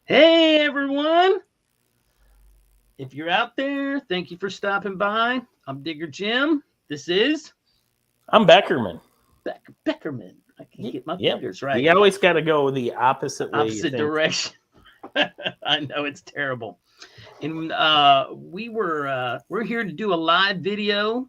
Hey everyone! If you're out there, thank you for stopping by. I'm Digger Jim. This is I'm Beckerman. Beckerman. I can't get my Yep. fingers right. You always got to go the opposite way you Opposite think. direction. I know it's terrible. And we're here to do a live video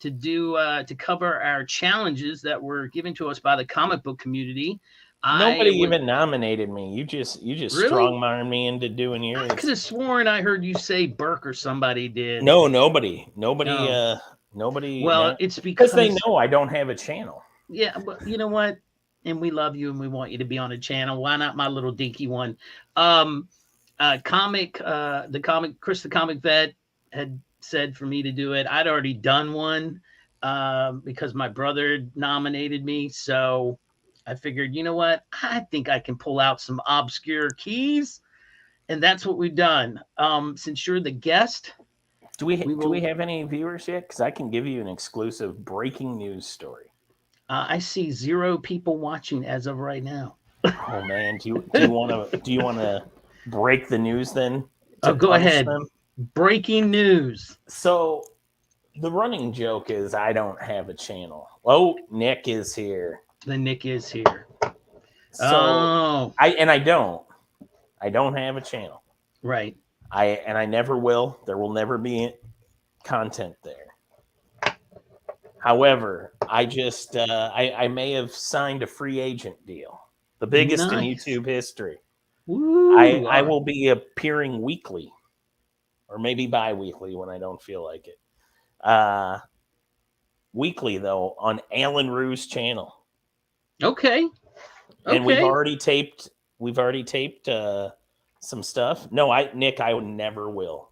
to cover our challenges that were given to us by the comic book community. Nobody I was even nominated me. You just really. strong-armed me into doing I could yours. have sworn I heard you say Burke or somebody did. No, nobody. Nobody No. nobody Well, not it's because they because know I don't have a channel. yeah, but you know what? And we love you and we want you to be on a channel. Why not my little dinky one? Um Chris the comic vet had said for me to do it. I'd already done one because my brother nominated me. So I figured, you know what? I think I can pull out some obscure keys. And that's what we've done. Since you're the guest, we Do we will have any viewers yet? Because I can give you an exclusive breaking news story. I see 0 people watching as of right now. Oh man, do you want to break the news then Oh, to go punish ahead. them? Breaking news. So the running joke is I don't have a channel. Oh, Nick is here. The Nick is here. So Oh, I don't. I don't have a channel. right. I never will. There will never be content there. However, I may have signed a free agent deal, the biggest in Nice. YouTube history. Woo. I will be appearing weekly, or maybe bi-weekly when I don't feel like it. Weekly though on Alan Rue's channel, Okay. and Okay. we've already taped some stuff. No, Nick, I never will.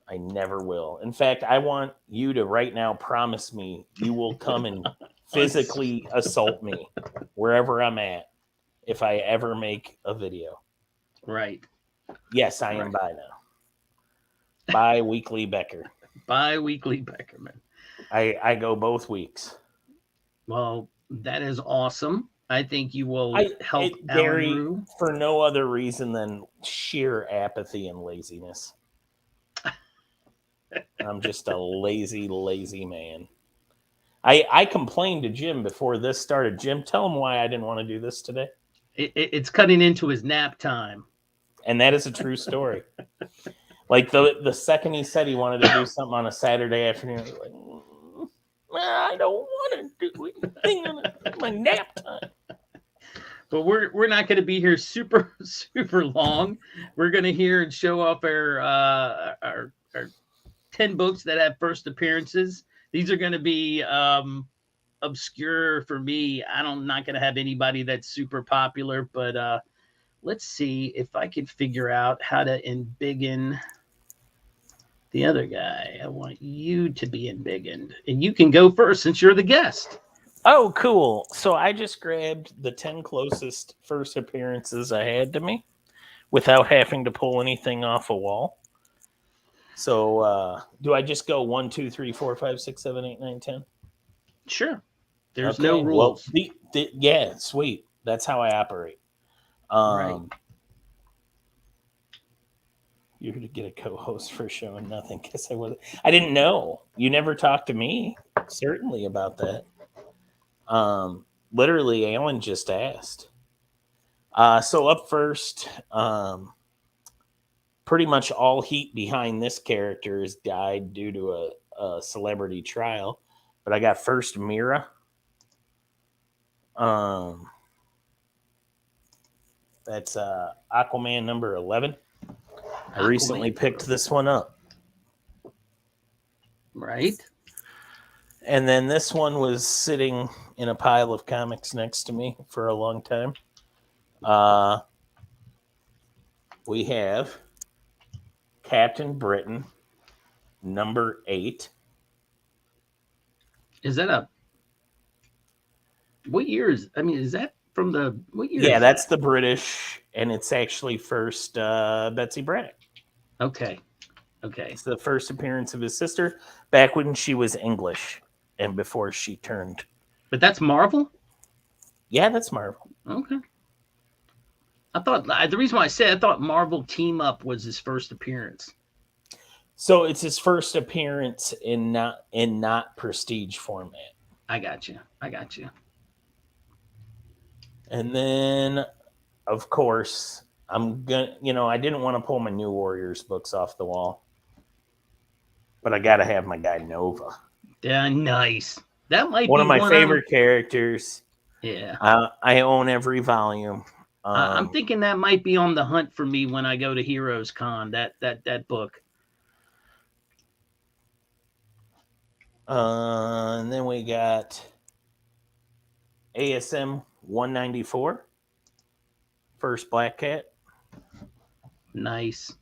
I never will. In fact, I want you to right now promise me you will come and physically assault me wherever I'm at if I ever make a video. Right. Yes, I am Right. by now. Bi-weekly Becker. Bi-weekly Beckerman. I go both weeks. Well, that is awesome. I think you will I help Alan Gary, Rue. for no other reason than sheer apathy and laziness. I'm just a lazy man. I complained to Jim before this started. Jim, tell him why I didn't want to do this today. It's cutting into his nap time. And that is a true story. Like the second he said he wanted to do something on a Saturday afternoon, I was like, I don't want to do anything on my nap time. But we're not going to be here super long. We're going to hear and show off our 10 books that have first appearances. These are going to be obscure for me. I'm not going to have anybody that's super popular, but let's see if I can figure out how to embiggen the other guy. I want you to be embiggened, and you can go first since you're the guest. Oh, cool. So I just grabbed the 10 closest first appearances I had to me without having to pull anything off a wall. So do I just go 1, 2, 3, 4, 5, 6, 7, 8, 9, 10? Sure. There's no Okay. Well, rules. yeah, sweet. That's how I operate. Right. You're to get a co-host for showing nothing because I didn't know. You never talked to me, certainly, about that. Literally, Alan just asked. So up first, pretty much all heat behind this character has died due to a celebrity trial. But I got first Mira. That's Aquaman number 11. I recently picked this one up. Right. And then this one was sitting in a pile of comics next to me for a long time. We have Captain Britain, number 8. Is that what year is? I mean, is that from the what year? Yeah, is that's that? the British, and it's actually first Betsy Braddock. Okay. It's the first appearance of his sister back when she was English and before she turned. But that's Marvel? Yeah, that's Marvel. Okay. I thought the reason why I said I thought Marvel Team Up was his first appearance. So it's his first appearance in not prestige format. I got you. I got you. And then, of course, I'm gonna. I didn't want to pull my New Warriors books off the wall, but I got to have my guy Nova. Yeah, nice. That might One be of my one I'm. favorite characters. Yeah. I own every volume. I'm thinking that might be on the hunt for me when I go to Heroes Con. That book. And then we got ASM 194, first Black Cat. Nice.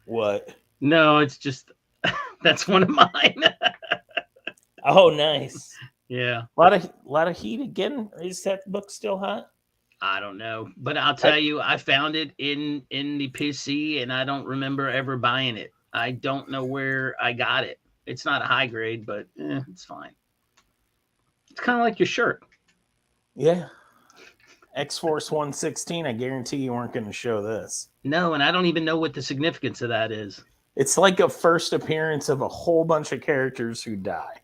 What? No, it's just that's one of mine. Oh, nice. Yeah. A lot of heat again. Is that book still hot? I don't know, but I'll tell you, I found it in the PC, and I don't remember ever buying it. I don't know where I got it. It's not a high grade, but it's fine. It's kind of like your shirt. Yeah. X-Force 116, I guarantee you weren't going to show this. No, and I don't even know what the significance of that is. It's like a first appearance of a whole bunch of characters who die,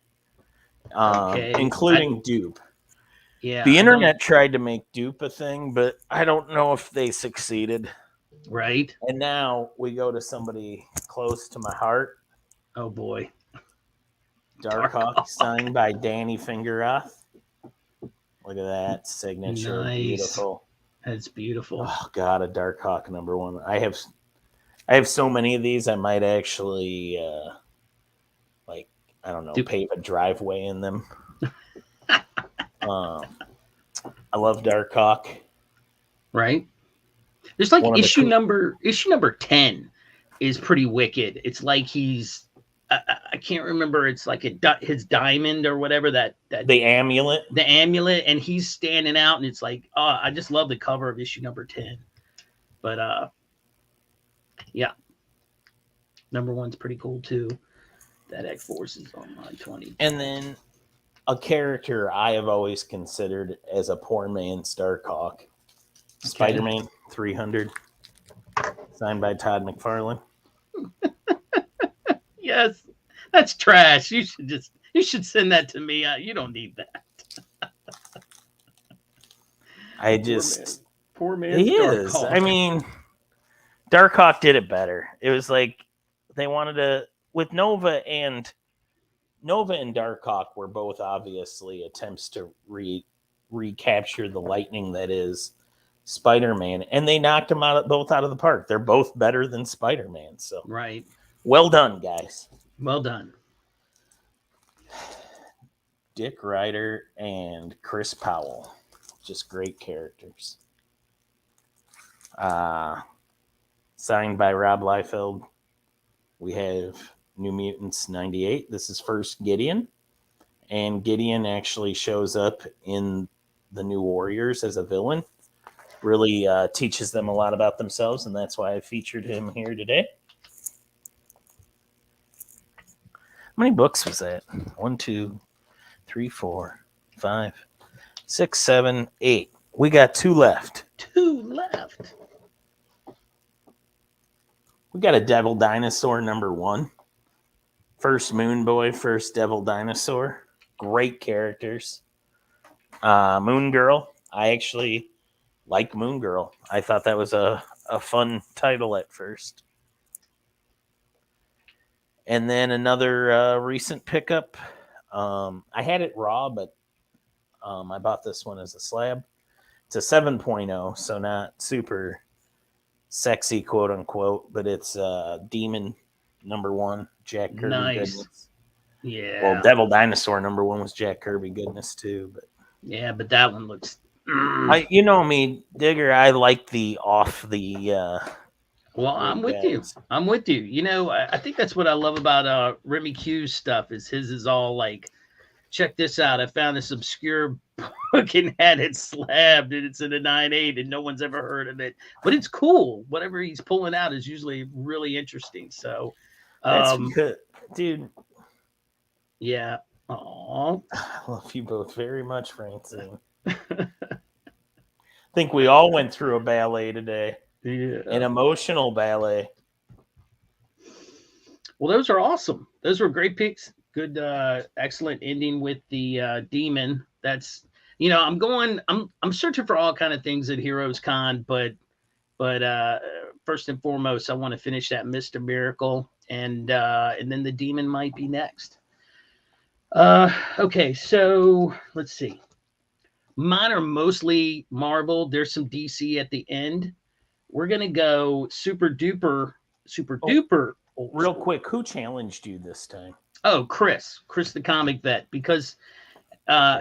Okay. including Dupe. Yeah. The internet tried to make Dupe a thing, but I don't know if they succeeded. Right. And now we go to somebody close to my heart. Oh, boy. Darkhawk, signed by Danny Fingeroth. Look at that signature. Nice. Beautiful. That's beautiful. Oh, God, a Darkhawk #1. I have so many of these, I might actually, I don't know, pave a driveway in them. I love Darkhawk. Right. There's like issue number 10 is pretty wicked. It's like he's I can't remember. It's like his diamond or whatever that the amulet, and he's standing out, and it's like, oh, I just love the cover of issue number 10. But yeah, #1's pretty cool too. That X-Force is on my 20. And then a character I have always considered as a poor man's Darkhawk, okay. Spider-Man 300, signed by Todd McFarlane. Yes, that's trash. You should send that to me. You don't need that. I just poor man. He is. I mean, Darkhawk did it better. It was like they wanted to with Nova and Darkhawk were both obviously attempts to recapture the lightning that is Spider-Man, and they knocked them both out of the park. They're both better than Spider-Man. So right. Well done, guys. Well done. Dick Ryder and Chris Powell. Just great characters. Signed by Rob Liefeld. We have New Mutants 98. This is first Gideon. And Gideon actually shows up in the New Warriors as a villain. Really teaches them a lot about themselves, and that's why I featured him here today. How many books was that? 1, 2, 3, 4, 5, 6, 7, 8. We got 2 left. 2 left. We got a Devil Dinosaur #1. First Moon Boy, first Devil Dinosaur. Great characters. Moon Girl. I actually like Moon Girl. I thought that was a fun title at first. And then another recent pickup. I had it raw, but I bought this one as a slab. It's a 7.0, so not super sexy, quote unquote, but it's Demon #1, Jack Kirby goodness. Yeah. Well, Devil Dinosaur #1 was Jack Kirby goodness too, but yeah, but that one looks. You know me, Digger. I like the off the. Well, I'm with you. I'm with you. You know, I think that's what I love about Remy Q's stuff. Is his is all like, check this out. I found this obscure book and had it slabbed, and it's in a 9.8, and no one's ever heard of it. But it's cool. Whatever he's pulling out is usually really interesting. So, that's good, dude. Yeah, Aw. I love you both very much, Francine. I think we all went through a ballet today, an Yeah. emotional ballet. Well, those are awesome. Those were great picks. Good, excellent ending with the demon. That's I'm searching for all kind of things at Heroes Con, but first and foremost, I want to finish that Mr. Miracle, and then the demon might be next. Okay, so let's see. Mine are mostly Marvel. There's some DC at the end. We're gonna go super Oh, duper old real school. quick, who challenged you this time? Oh, Chris the comic vet, because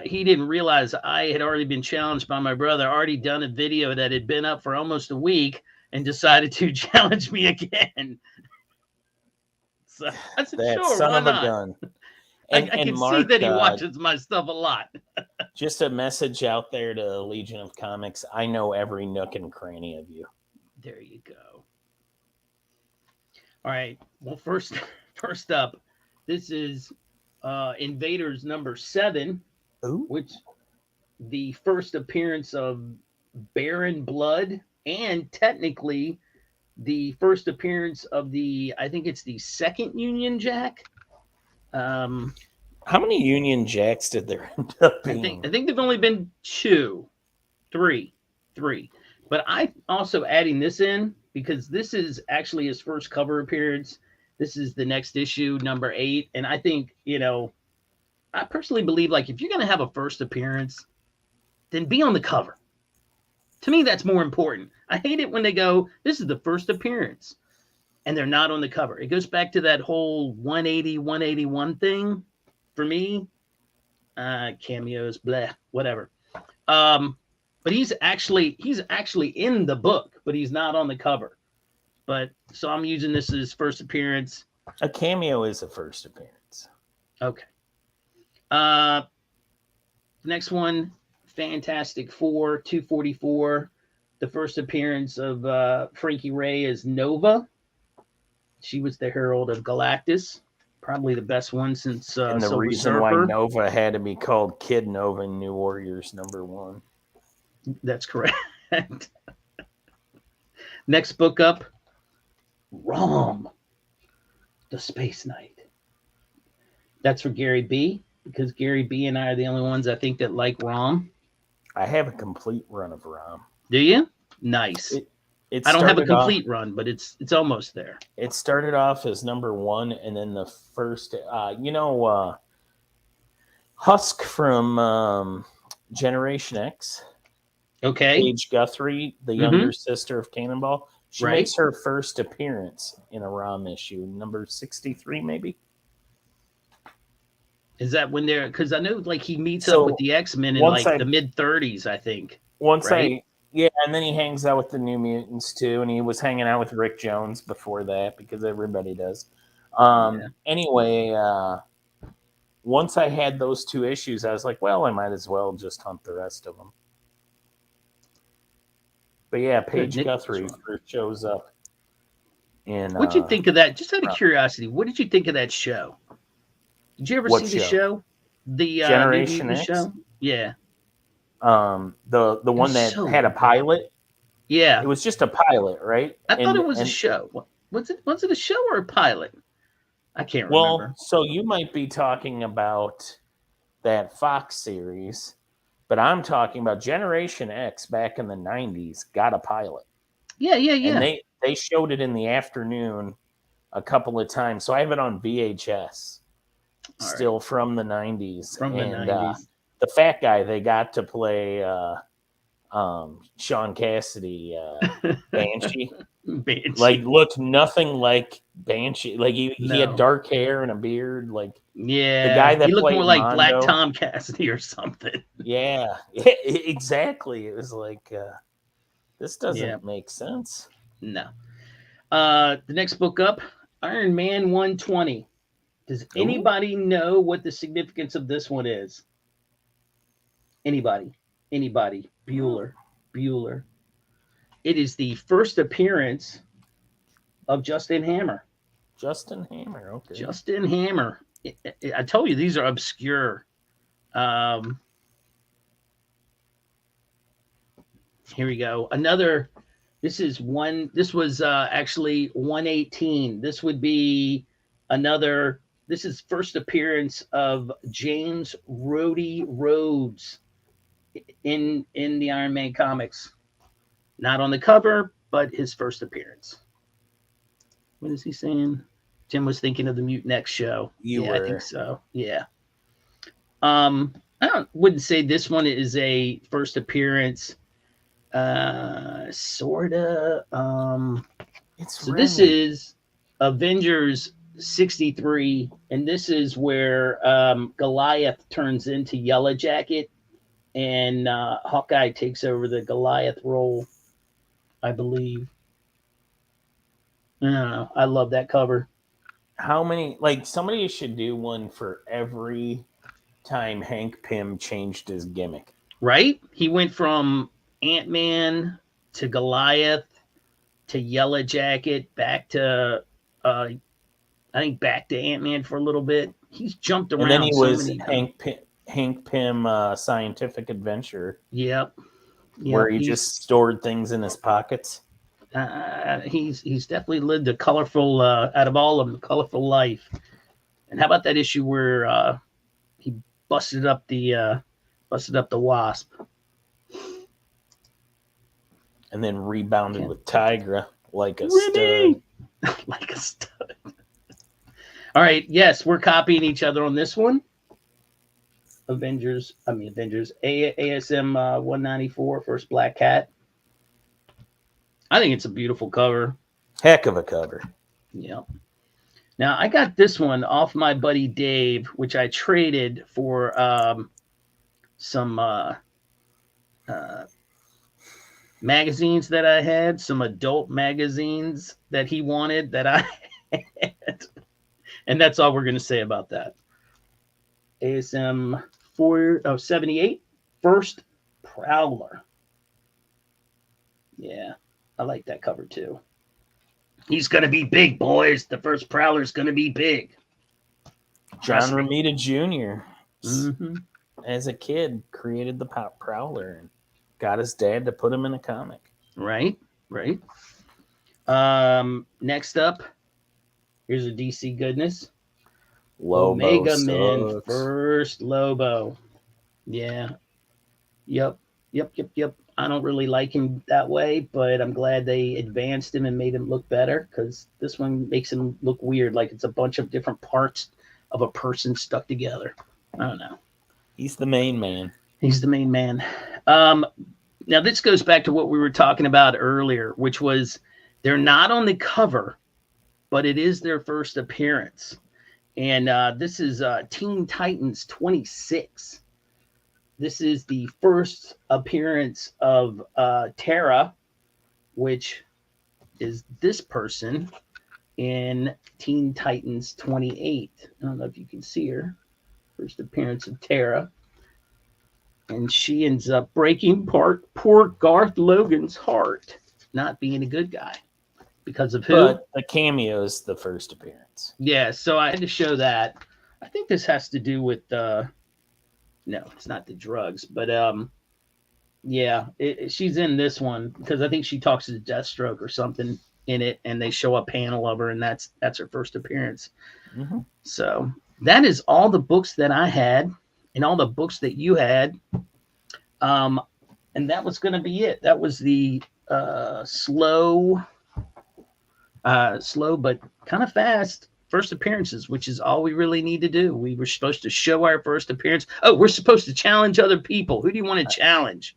he didn't realize I had already been challenged by my brother, already done a video that had been up for almost a week, and decided to challenge me again. So I said, That sure, son why of a not? gun. I And can see Mark, that he watches my stuff a lot. just a message out there to Legion of Comics. I know every nook and cranny of you. There you go. All right. Well, first up, this is Invaders number 7, Ooh. which the first appearance of Baron Blood, and technically the first appearance of I think it's the second Union Jack. Um, How many Union Jacks did there end up being? I think there've only been three. But I also adding this in because this is actually his first cover appearance. This is the next issue, number 8, and I think I personally believe like if you're gonna have a first appearance, then be on the cover. To me, that's more important. I hate it when they go, "This is the first appearance," and they're not on the cover. It goes back to that whole 180, 181 thing for me. Cameos, blah, whatever. But he's actually in the book, but he's not on the cover. But so I'm using this as first appearance. A cameo is a first appearance. Okay. Next one, Fantastic Four 244. The first appearance of Frankie Ray as Nova. She was the Herald of Galactus. Probably the best one since And the Silver reason why Surfer. Nova had to be called Kid Nova in New Warriors #1. That's correct. Next book up, Rom, the Space Knight. That's for Gary B, because Gary B and I are the only ones I think that like Rom. I have a complete run of Rom. Do you? Nice. I don't have a complete run, but it's almost there. It started off as #1, and then the first, Husk from Generation X. Okay. Paige Guthrie, the younger sister of Cannonball. She makes her first appearance in a Rom issue, number 63, maybe. Is that when they're? Because I know like he meets up with the X-Men in like the mid-30s, I think. And then he hangs out with the New Mutants too, and he was hanging out with Rick Jones before that because everybody does. Anyway, once I had those 2 issues, I was like, well, I might as well just hunt the rest of them. But yeah, Paige Guthrie first shows up. What'd you think of that? Just out of curiosity, what did you think of that show? Did you ever see the show? The Generation X show? Yeah. The one that had a pilot. Yeah. It was just a pilot, right? I thought it was a show. Was it a show or a pilot? I can't remember. Well, so you might be talking about that Fox series, but I'm talking about Generation X back in the 90s got a pilot. Yeah. And they showed it in the afternoon a couple of times. So I have it on VHS still from the 90s. From the 90s. The fat guy they got to play Sean Cassidy, Banshee. Like looked nothing like Banshee. Like he had dark hair and a beard. Like the guy that he looked played more like Mondo. Black Tom Cassidy or something. Yeah, exactly. It was like this doesn't make sense. No. The next book up, Iron Man 120. Does anybody know what the significance of this one is? Anybody? Bueller. It is the first appearance of Justin Hammer. Justin Hammer, okay. Justin Hammer. I told you these are obscure. Um, Here we go. Another. This is one. This was actually 118. This would be another. This is first appearance of James Rhodey Rhodes in the Iron Man comics. Not on the cover, but his first appearance. What is he saying? Jim was thinking of the Mutant X show. You Yeah, were. I think so. Yeah. I wouldn't say this one is a first appearance. Sorta. It's So this Remy. is Avengers 63, and this is where Goliath turns into Yellow Jacket, and Hawkeye takes over the Goliath role, I believe. I don't know. I love that cover. How many? Like somebody should do one for every time Hank Pym changed his gimmick. Right? He went from Ant-Man to Goliath to Yellow Jacket back to I think back to Ant-Man for a little bit. He's jumped And then he around so was many times. Hank Pym Scientific Adventure, Yep. where Yep. he just stored things in his pockets. He's definitely lived a colorful out of all of them, colorful life. And how about that issue where he busted up the Wasp? And then rebounded with Tigra like a Remy! stud. Like a stud. All right, yes, we're copying each other on this one. Avengers, ASM 194, First Black Cat. I think it's a beautiful cover. Heck of a cover. Yeah. Now I got this one off my buddy Dave, which I traded for some magazines that I had, some adult magazines that he wanted that I had. And that's all we're going to say about that. ASM 78, First Prowler. Yeah, I like that cover too. He's going to be big, boys. The first Prowler's going to be big. John Romita Jr. Mm-hmm. As a kid, created the Prowler and got his dad to put him in a comic. Right. Next up, here's a DC goodness. Lobo Omega sucks. Man, first Lobo. Yeah. Yep. I don't really like him that way, but I'm glad they advanced him and made him look better, because this one makes him look weird, like it's a bunch of different parts of a person stuck together. I don't know. He's the main man. He's the main man. Now, this goes back to what we were talking about earlier, which was they're not on the cover, but it is their first appearance. And this is Teen Titans 26. This is the first appearance of Tara, which is this person in Teen Titans 28. I don't know if you can see her. First appearance of Tara. And she ends up breaking poor Garth Logan's heart, not being a good guy. Because of who? But the cameo is the first appearance. Yeah, so I had to show that. I think this has to do with no, it's not the drugs, but yeah, she's in this one because I think she talks to Deathstroke or something in it, and they show a panel of her, and that's her first appearance. Mm-hmm. So that is all the books that I had, and all the books that you had, and that was going to be it. That was the slow but kind of fast first appearances, which is all we really need to do. We were supposed to show our first appearance. Oh, we're supposed to challenge other people. Who do you want to challenge?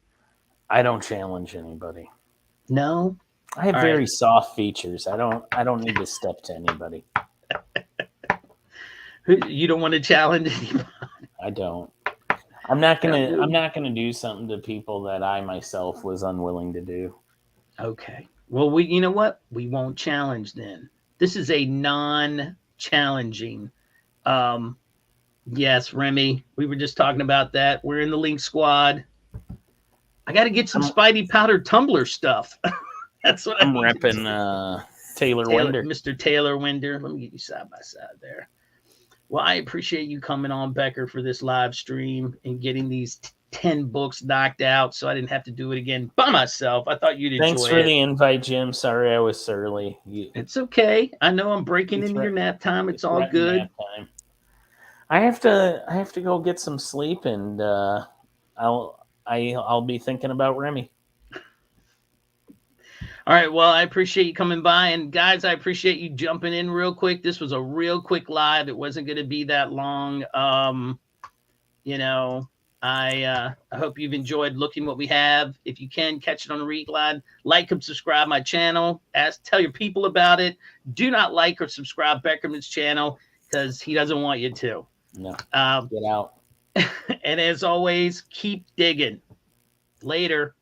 I don't challenge anybody. No, I have very soft features. I don't need to step to anybody. You don't want to challenge anybody? I don't. I'm not gonna do something to people that I myself was unwilling to do. Okay. Well, you know what? We won't challenge then. This is a non-challenging. Yes, Remy. We were just talking about that. We're in the Link Squad. I got to get some Spidey Powder Tumbler stuff. That's what I'm repping Taylor Winder. Mr. Taylor Winder. Let me get you side by side there. Well, I appreciate you coming on, Becker, for this live stream and getting these 10 books knocked out so I didn't have to do it again by myself. I thought you'd Thanks enjoy for it. the invite, Jim. Sorry I was early. It's okay. I know I'm breaking into your nap time. It's all good. Nap time. I have to go get some sleep, and I'll be thinking about Remy. All right. Well, I appreciate you coming by. And guys, I appreciate you jumping in real quick. This was a real quick live. It wasn't going to be that long. You know, I hope you've enjoyed looking what we have. If you can catch it on the reglide, like and subscribe my channel. Tell your people about it. Do not like or subscribe Beckerman's channel because he doesn't want you to. No, get out. And as always, keep digging. Later.